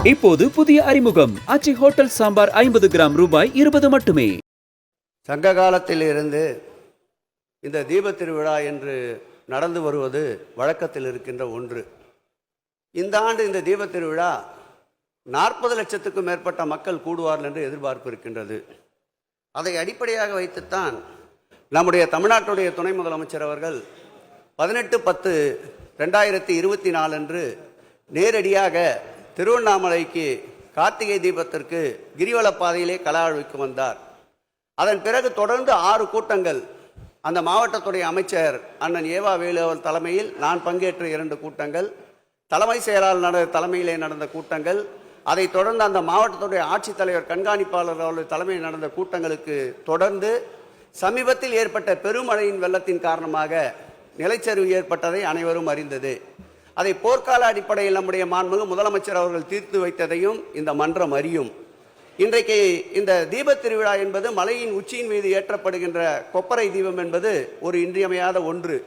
இப்போது புதிய அறிமுகம் ஆச்சி ஹோட்டல் சாம்பார் 50 கிராம் ரூபாய் 20 மட்டுமே. சங்க காலத்தில் இருந்து இந்த தீப திருவிழா என்று நடந்து வருவது வழக்கத்தில் இருக்கின்ற ஒன்று. இந்த ஆண்டு இந்த தீப திருவிழா 40 லட்சத்துக்கும் மேற்பட்ட மக்கள் கூடுவார்கள் என்று எதிர்பார்ப்பு இருக்கின்றது. அதை அடிப்படையாக வைத்துத்தான் நம்முடைய தமிழ்நாட்டுடைய துணை முதலமைச்சர் அவர்கள் 18/10/2024 அன்று நேரடியாக திருவண்ணாமலைக்கு கார்த்திகை தீபத்திற்கு கிரிவல பாதையிலே கலாழ்விக்கு வந்தார். அதன் பிறகு தொடர்ந்து 6 கூட்டங்கள் அந்த மாவட்டத்துடைய அமைச்சர் அண்ணன் ஏவா வேலு அவர் தலைமையில் நான் பங்கேற்ற 2 கூட்டங்கள், தலைமை செயலாளர் தலைமையிலே நடந்த கூட்டங்கள், அதைத் தொடர்ந்து அந்த மாவட்டத்துடைய ஆட்சித்தலைவர் கண்காணிப்பாளர் அவர்கள் தலைமையில் நடந்த கூட்டங்களுக்கு தொடர்ந்து சமீபத்தில் ஏற்பட்ட பெருமழையின் வெள்ளத்தின் காரணமாக நிலச்சரிவு ஏற்பட்டதை அனைவரும் அறிந்தது. அதை போர்க்கால அடிப்படையில் நம்முடைய மாண்புமிகு முதலமைச்சர் அவர்கள் தீர்த்து வைத்ததையும் இந்த மன்றம் அறியும். இன்றைக்கு இந்த தீபத் திருவிழா என்பது மலையின் உச்சியின் மீது ஏற்றப்படுகின்ற கொப்பரை தீபம் என்பது ஒரு இன்றியமையாத ஒன்று.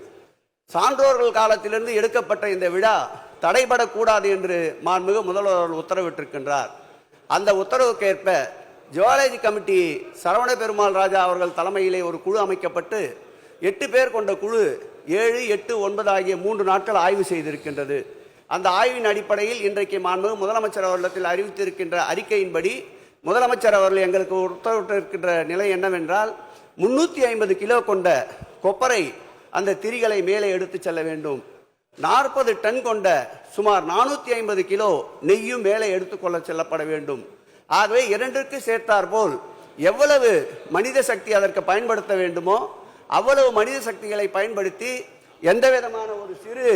சான்றோர்கள் காலத்திலிருந்து எடுக்கப்பட்ட இந்த விழா தடைபடக்கூடாது என்று மாண்புமிகு முதல்வர் அவர்கள் உத்தரவிட்டிருக்கின்றார். அந்த உத்தரவுக்கேற்ப ஜுவாலஜி கமிட்டி சரவண பெருமாள் ராஜா அவர்கள் தலைமையிலே ஒரு குழு அமைக்கப்பட்டு 8 பேர் கொண்ட குழு 7, 8, 9 ஆகிய 3 நாட்கள் ஆய்வு செய்திருக்கின்றது. அந்த ஆய்வின் அடிப்படையில் இன்றைக்கு மாண்புமிகு முதலமைச்சர் அவர்களிடத்தில் அறிவித்திருக்கின்ற அறிக்கையின்படி முதலமைச்சர் அவர்கள் எங்களுக்கு உத்தரவிட்டிருக்கின்ற நிலை என்னவென்றால் 350 கிலோ கொண்ட கொப்பரை அந்த திரிகளை மேலே எடுத்து செல்ல வேண்டும். 40 டன் கொண்ட சுமார் 450 கிலோ நெய்யும் மேலே எடுத்துக்கொள்ள செல்லப்பட வேண்டும். ஆகவே 2ற்கு சேர்த்தார் போல் எவ்வளவு மனித சக்தி அதற்கு பயன்படுத்த வேண்டுமோ அவ்வளவு மனித சக்திகளை பயன்படுத்தி எந்த விதமான ஒரு சிறு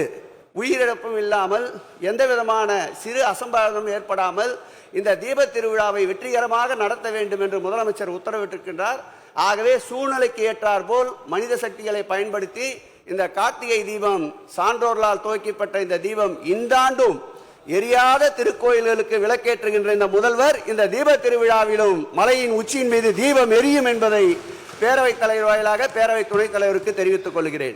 உயிரிழப்பும் இல்லாமல் எந்த விதமான சிறு அசம்பாவிதம் ஏற்படாமல் இந்த தீப திருவிழாவை வெற்றிகரமாக நடத்த வேண்டும் என்று முதலமைச்சர் உத்தரவிட்டிருக்கின்றார். ஆகவே சூழ்நிலைக்கு ஏற்றார் போல் மனித சக்திகளை பயன்படுத்தி இந்த கார்த்திகை தீபம் சான்றோர்களால் துவக்கப்பட்ட இந்த தீபம் இந்த ஆண்டும் எரியாத திருக்கோயில்களுக்கு விளக்கேற்றுகின்ற இந்த முதல்வர் இந்த தீப திருவிழாவிலும் மலையின் உச்சியின் மீது தீபம் எரியும் என்பதை பேரவைத் தலைவர் வாயிலாக பேரவை துணைத் தலைவருக்கு தெரிவித்துக் கொள்கிறேன்.